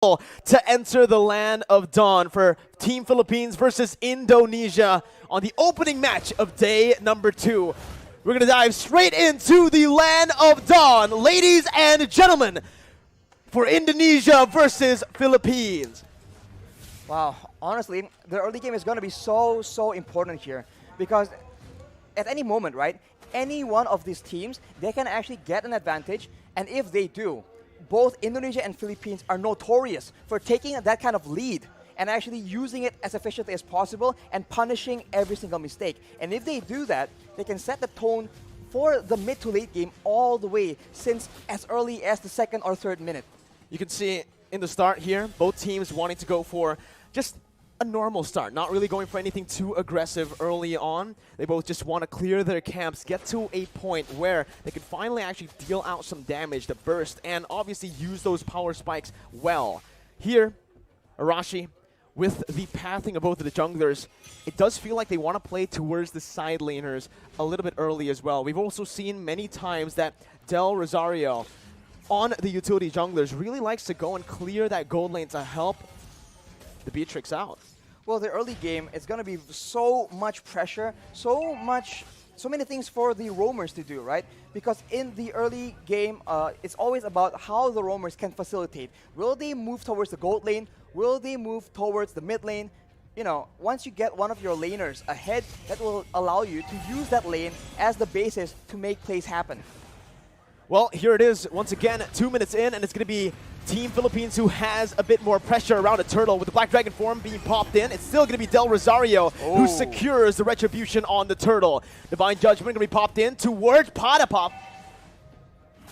to enter the land of dawn for Team Philippines versus Indonesia on the opening match of day number 2. We're going to dive straight into the land of dawn, ladies and gentlemen, for Indonesia versus Philippines. Wow, honestly, the early game is going to be so important here because at any moment, right, any one of these teams, they can actually get an advantage, and if they do, both Indonesia and Philippines are notorious for taking that kind of lead and actually using it as efficiently as possible and punishing every single mistake. And if they do that, they can set the tone for the mid to late game all the way since as early as the second or third minute. You can see in the start here, both teams wanting to go for just a normal start, not really going for anything too aggressive early on. They both just want to clear their camps, get to a point where they can finally actually deal out some damage to burst and obviously use those power spikes well. Here, Arashi, with the pathing of both of the junglers, it does feel like they want to play towards the side laners a little bit early as well. We've also seen many times that Del Rosario on the utility junglers really likes to go and clear that gold lane to help the Beatrix out. Well, the early game is going to be so much pressure, so many things for the roamers to do, right? Because in the early game, it's always about how the roamers can facilitate. Will they move towards the gold lane? Will they move towards the mid lane? You know, once you get one of your laners ahead, that will allow you to use that lane as the basis to make plays happen. Well, here it is once again, 2 minutes in, and it's going to be Team Philippines who has a bit more pressure around a turtle with the Black Dragon form being popped in. It's still going to be Del Rosario who secures the retribution on the turtle. Divine Judgment going to be popped in towards Potapop,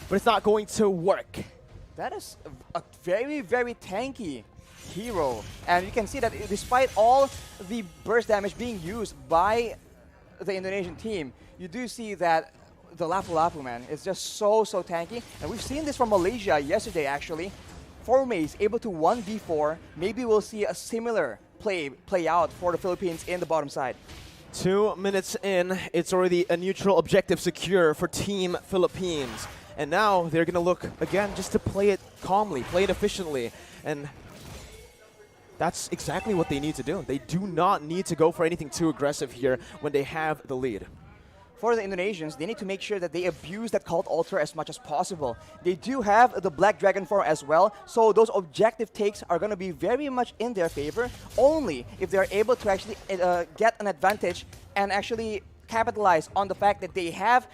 but it's not going to work. That is a very tanky hero, and you can see that despite all the burst damage being used by the Indonesian team, you do see that the Lapu-Lapu, man, is just so tanky. And we've seen this from Malaysia yesterday, actually. Formace able to 1v4. Maybe we'll see a similar play out for the Philippines in the bottom side. 2 minutes in, it's already a neutral objective secure for Team Philippines. And now they're going to look, again, just to play it calmly, play it efficiently. And that's exactly what they need to do. They do not need to go for anything too aggressive here when they have the lead. For the Indonesians, they need to make sure that they abuse that Cult Altar as much as possible. They do have the Black Dragon form as well, so those objective takes are going to be very much in their favor, only if they're able to actually get an advantage and actually capitalize on the fact that they have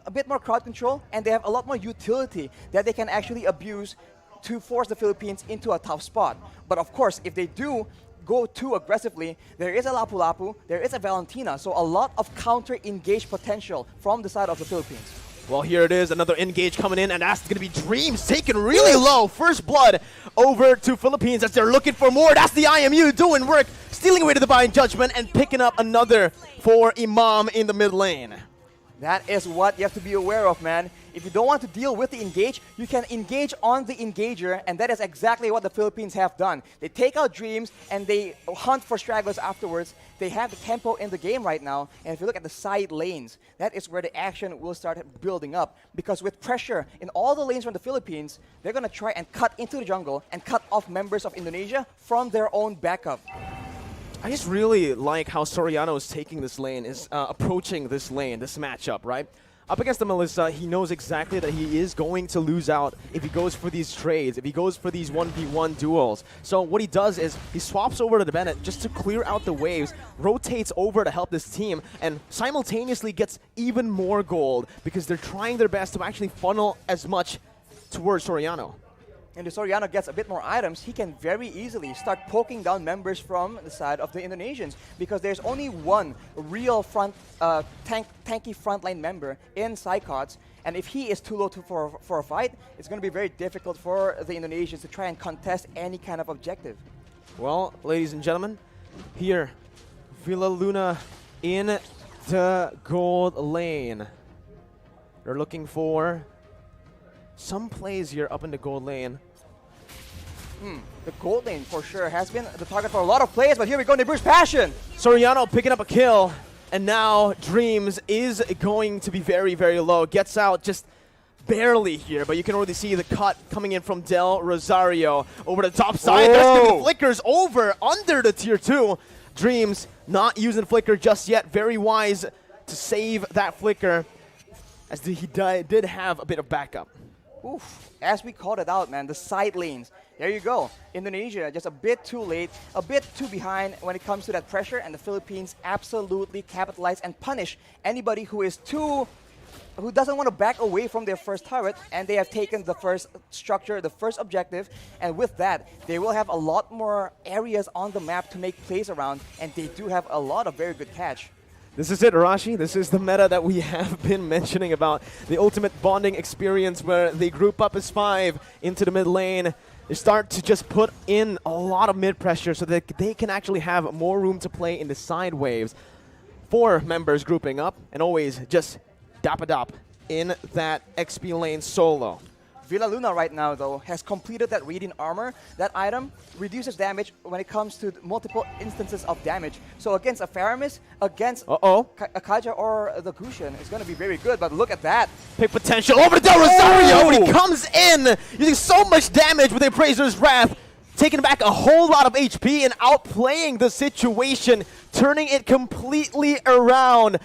a bit more crowd control and they have a lot more utility that they can actually abuse to force the Philippines into a tough spot. But of course, if they do go too aggressively, there is a Lapu-Lapu, there is a Valentina, so a lot of counter-engage potential from the side of the Philippines. Well, here it is, another engage coming in, and that's going to be Dreams taken really low. First blood over to Philippines as they're looking for more. That's the IMU doing work, stealing away to Divine Judgment and picking up another for Imam in the mid lane. That is what you have to be aware of, man. If you don't want to deal with the engage, you can engage on the engager, and that is exactly what the Philippines have done. They take out Dreams, and they hunt for stragglers afterwards. They have the tempo in the game right now, and if you look at the side lanes, that is where the action will start building up. Because with pressure in all the lanes from the Philippines, they're going to try and cut into the jungle and cut off members of Indonesia from their own backup. I just really like how Soriano is taking this lane, is approaching this lane, this matchup, right? Up against the Melissa, he knows exactly that he is going to lose out if he goes for these trades, if he goes for these 1v1 duels. So what he does is he swaps over to the Bennett just to clear out the waves, rotates over to help this team, and simultaneously gets even more gold because they're trying their best to actually funnel as much towards Soriano. And if Soriano gets a bit more items, he can very easily start poking down members from the side of the Indonesians because there's only one real tanky frontline member in Psychots, and if he is too low for a fight, it's going to be very difficult for the Indonesians to try and contest any kind of objective. Well, ladies and gentlemen, here, Villa Luna in the gold lane. They're looking for some plays here up in the gold lane. The gold lane for sure has been the target for a lot of plays, but here we go, they burst passion. Soriano picking up a kill, and now Dreams is going to be very low. Gets out just barely here, but you can already see the cut coming in from Del Rosario over the top side. There's gonna be the flickers over under the tier 2. Dreams not using flicker just yet. Very wise to save that flicker, as he did have a bit of backup. Oof. As we called it out, man, the side lanes. There you go. Indonesia just a bit too late, a bit too behind when it comes to that pressure, and the Philippines absolutely capitalize and punish anybody who doesn't want to back away from their first turret, and they have taken the first structure, the first objective, and with that, they will have a lot more areas on the map to make plays around, and they do have a lot of very good catch. This is it, Arashi. This is the meta that we have been mentioning about. The ultimate bonding experience where they group up as 5 into the mid lane. They start to just put in a lot of mid pressure so that they can actually have more room to play in the side waves. 4 members grouping up and always just dap-a-dap in that XP lane solo. Villa Luna right now, though, has completed that Radiant Armor. That item reduces damage when it comes to multiple instances of damage. So against a Faramis, against a Kaja or the Gusion, it's going to be very good. But look at that. Big potential over to Del Rosario. When he comes in, using so much damage with the Appraiser's Wrath, taking back a whole lot of HP and outplaying the situation, turning it completely around.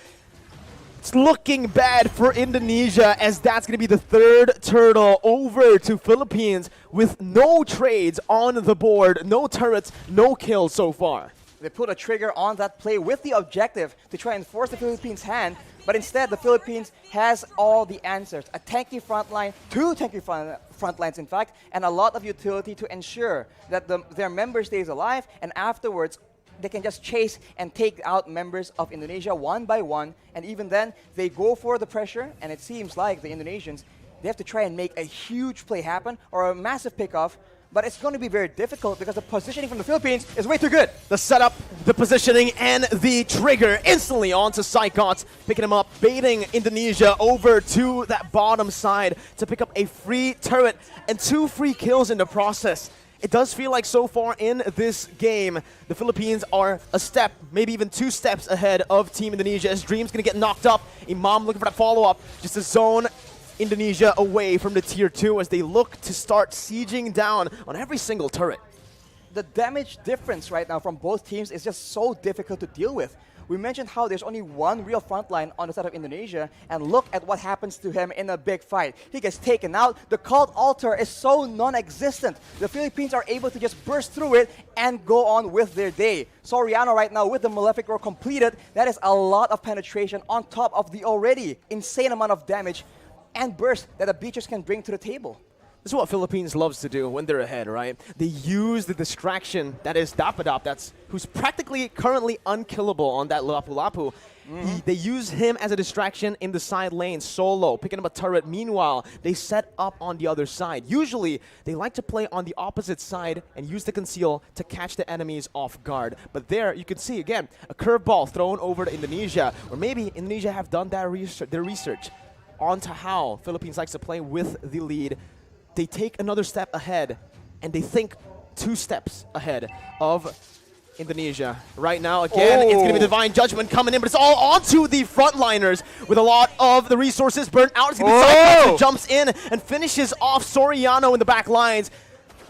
It's looking bad for Indonesia, as that's going to be the 3rd turtle over to Philippines with no trades on the board, no turrets, no kills so far. They put a trigger on that play with the objective to try and force the Philippines' hand, but instead the Philippines has all the answers. A tanky front line, 2 tanky front lines in fact, and a lot of utility to ensure that their member stays alive, and afterwards they can just chase and take out members of Indonesia one by one, and even then, they go for the pressure, and it seems like the Indonesians, they have to try and make a huge play happen or a massive pickoff, but it's going to be very difficult because the positioning from the Philippines is way too good. The setup, the positioning, and the trigger instantly onto Psychots, picking him up, baiting Indonesia over to that bottom side to pick up a free turret and 2 free kills in the process. It does feel like so far in this game, the Philippines are a step, maybe even 2 steps ahead of Team Indonesia, as Dream's going to get knocked up. Imam looking for that follow-up, just to zone Indonesia away from the tier 2 as they look to start sieging down on every single turret. The damage difference right now from both teams is just so difficult to deal with. We mentioned how there's only one real frontline on the side of Indonesia, and look at what happens to him in a big fight. He gets taken out. The cult altar is so non-existent. The Philippines are able to just burst through it and go on with their day. Soriano right now with the Malefic Roar completed. That is a lot of penetration on top of the already insane amount of damage and burst that the Beachers can bring to the table. This is what Philippines loves to do when they're ahead, right? They use the distraction that is Dapadap, who's practically currently unkillable on that Lapu-Lapu. They use him as a distraction in the side lane, solo, picking up a turret. Meanwhile, they set up on the other side. Usually, they like to play on the opposite side and use the conceal to catch the enemies off guard. But there, you can see, again, a curveball thrown over to Indonesia, or maybe Indonesia have done their research onto how Philippines likes to play with the lead. They take another step ahead, and they think 2 steps ahead of Indonesia. Right now, again, it's going to be Divine Judgment coming in, but it's all onto the frontliners with a lot of the resources burnt out. It's going to be Cyclops who jumps in and finishes off Soriano in the back lines,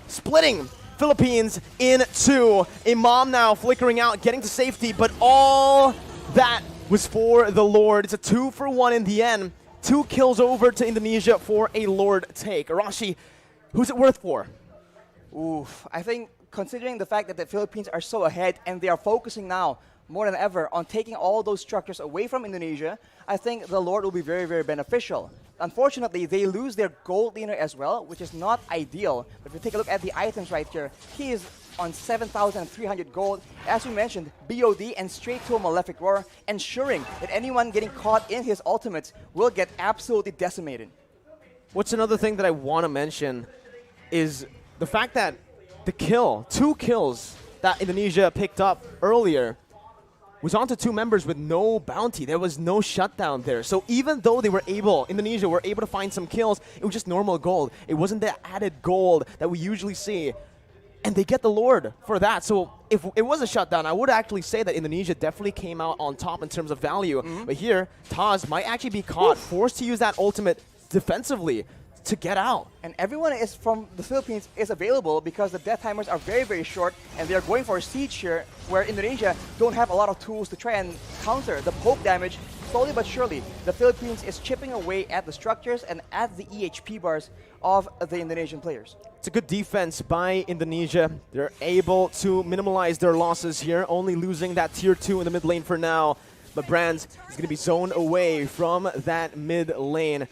splitting Philippines in 2. Imam now flickering out, getting to safety, but all that was for the Lord. It's a 2-for-1 in the end. 2 kills over to Indonesia for a Lord take. Arashi, who's it worth for? Oof, I think considering the fact that the Philippines are so ahead and they are focusing now more than ever on taking all those structures away from Indonesia, I think the Lord will be very, very beneficial. Unfortunately, they lose their gold leaner as well, which is not ideal. But if you take a look at the items right here, he is on 7,300 gold. As we mentioned, BOD and straight to a Malefic Roar, ensuring that anyone getting caught in his ultimates will get absolutely decimated. What's another thing that I want to mention is the fact that the 2 kills that Indonesia picked up earlier was onto 2 members with no bounty. There was no shutdown there. So even though Indonesia were able to find some kills, it was just normal gold. It wasn't the added gold that we usually see. And they get the Lord for that. So if it was a shutdown, I would actually say that Indonesia definitely came out on top in terms of value. But here, Taz might actually be caught, forced to use that ultimate defensively to get out. And everyone is from the Philippines is available because the death timers are very, very short, and they are going for a siege here where Indonesia don't have a lot of tools to try and counter the poke damage. Slowly but surely, the Philippines is chipping away at the structures and at the EHP bars of the Indonesian players. It's a good defense by Indonesia. They're able to minimize their losses here, only losing that tier 2 in the mid lane for now. But Brands is going to be zoned away from that mid lane.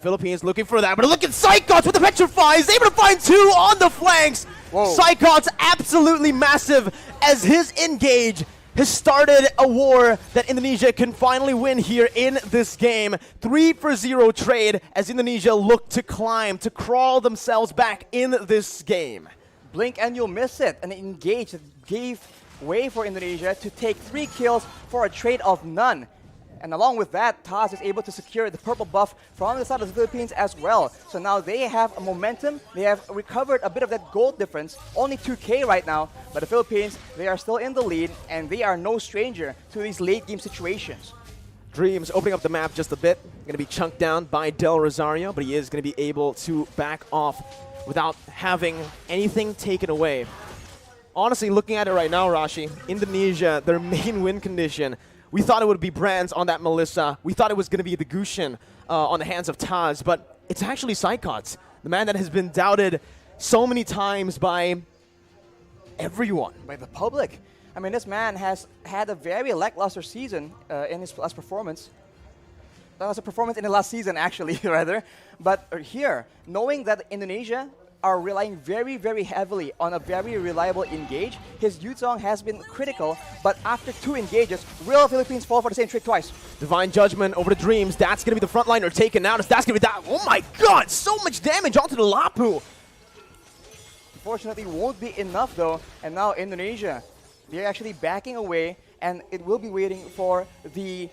Philippines looking for that, but look at Psychots with the Petrify. He's able to find 2 on the flanks. Whoa. Psychots absolutely massive as his engage has started a war that Indonesia can finally win here in this game. 3-for-0 trade as Indonesia look to climb, to crawl themselves back in this game. Blink and you'll miss it. And engage gave way for Indonesia to take 3 kills for a trade of none. And along with that, Taz is able to secure the purple buff from the side of the Philippines as well. So now they have a momentum. They have recovered a bit of that gold difference. Only 2K right now. But the Philippines, they are still in the lead. And they are no stranger to these late game situations. Dreams opening up the map just a bit. Going to be chunked down by Del Rosario. But he is going to be able to back off without having anything taken away. Honestly, looking at it right now, Rashi, Indonesia, their main win condition, we thought it would be Brands on that Melissa. We thought it was going to be the Gushin on the hands of Taz, but it's actually Psychots, the man that has been doubted so many times by everyone. By the public. I mean, this man has had a very lackluster season in his last performance. That was a performance in the last season, actually, rather. But here, knowing that Indonesia are relying very, very heavily on a very reliable engage. His Yuzong has been critical, but after 2 engages, will Philippines fall for the same trick twice? Divine Judgment over the Dreams. That's going to be the front liner taken out. That's going to be that. Oh my god, so much damage onto the Lapu. Unfortunately, won't be enough though. And now Indonesia, they're actually backing away, and it will be waiting for the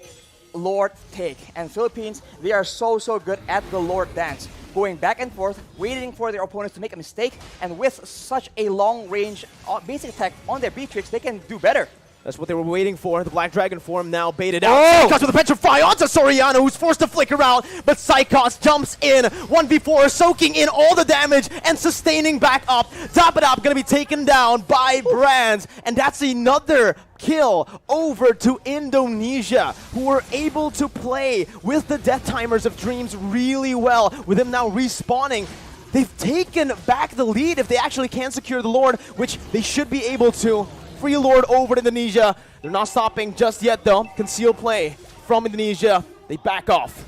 Lord take. And Philippines, they are so good at the Lord dance. Going back and forth, waiting for their opponents to make a mistake, and with such a long-range basic attack on their B-Tricks, they can do better. That's what they were waiting for. The Black Dragon form now baited out. Psychots with a Petrify onto Soriano, who's forced to flicker out, but Psychots jumps in. 1v4, soaking in all the damage and sustaining back up. Top it up, gonna be taken down by Brands, and that's another kill over to Indonesia, who were able to play with the death timers of Dreams really well. With him now respawning, they've taken back the lead if they actually can secure the Lord, which they should be able to. Free Lord over to Indonesia. They're not stopping just yet though. Conceal play from Indonesia. They back off.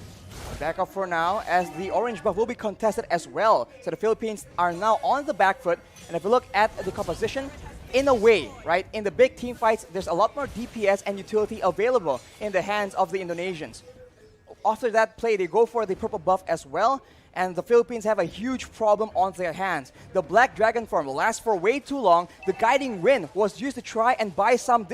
Back off for now, as the orange buff will be contested as well. So the Philippines are now on the back foot. And if you look at the composition, in a way, right, in the big team fights, there's a lot more DPS and utility available in the hands of the Indonesians. After that play, they go for the purple buff as well. And the Philippines have a huge problem on their hands. The Black Dragon form lasts for way too long. The Guiding Wind was used to try and buy some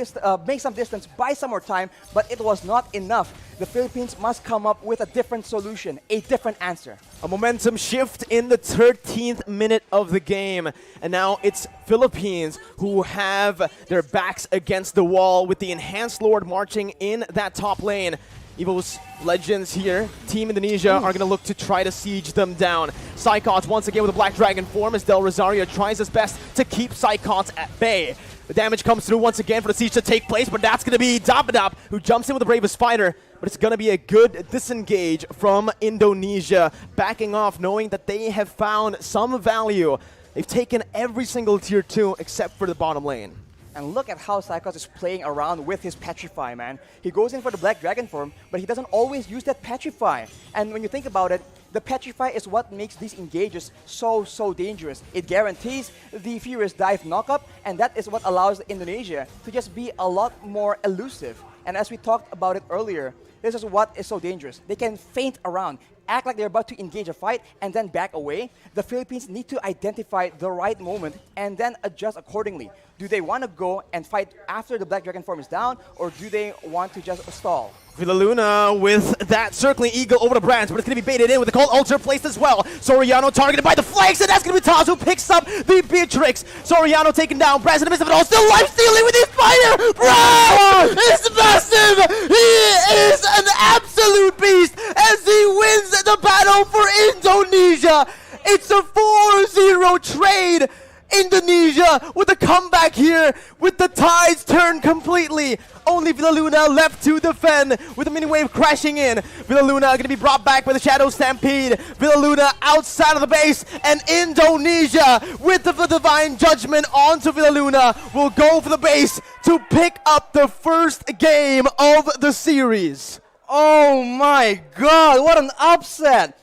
make some distance, buy some more time, but it was not enough. The Philippines must come up with a different solution, a different answer. A momentum shift in the 13th minute of the game. And now it's Philippines who have their backs against the wall with the Enhanced Lord marching in that top lane. Evo's Legends here, Team Indonesia, are going to look to try to siege them down. Psychots once again with a Black Dragon form as Del Rosario tries his best to keep Psychots at bay. The damage comes through once again for the siege to take place, but that's going to be Dapadap who jumps in with the bravest fighter. But it's going to be a good disengage from Indonesia, backing off knowing that they have found some value. They've taken every single tier 2 except for the bottom lane. And look at how Psychots is playing around with his Petrify, man. He goes in for the Black Dragon form, but he doesn't always use that Petrify. And when you think about it, the Petrify is what makes these engages so dangerous. It guarantees the Furious Dive knockup, and that is what allows Indonesia to just be a lot more elusive. And as we talked about it earlier, this is what is so dangerous. They can feint around, act like they're about to engage a fight, and then back away. The Philippines need to identify the right moment and then adjust accordingly. Do they want to go and fight after the Black Dragon form is down, or do they want to just stall? Villaluna with that circling eagle over the branch, but it's going to be baited in with the cold ultra placed as well. Soriano targeted by the flanks, and that's going to be Taz who picks up the Beatrix. Soriano taken down, Braz in the midst of it all, still life stealing with his fire. Braz is massive. He is an absolute beast as he wins the battle for Indonesia. It's a 4-0 trade. Indonesia with a comeback here with the tides turned completely. Only Villaluna left to defend with the mini wave crashing in. Villaluna going to be brought back by the Shadow Stampede. Villaluna outside of the base, and Indonesia with the Divine Judgment onto Villaluna will go for the base to pick up the first game of the series. Oh my god, what an upset!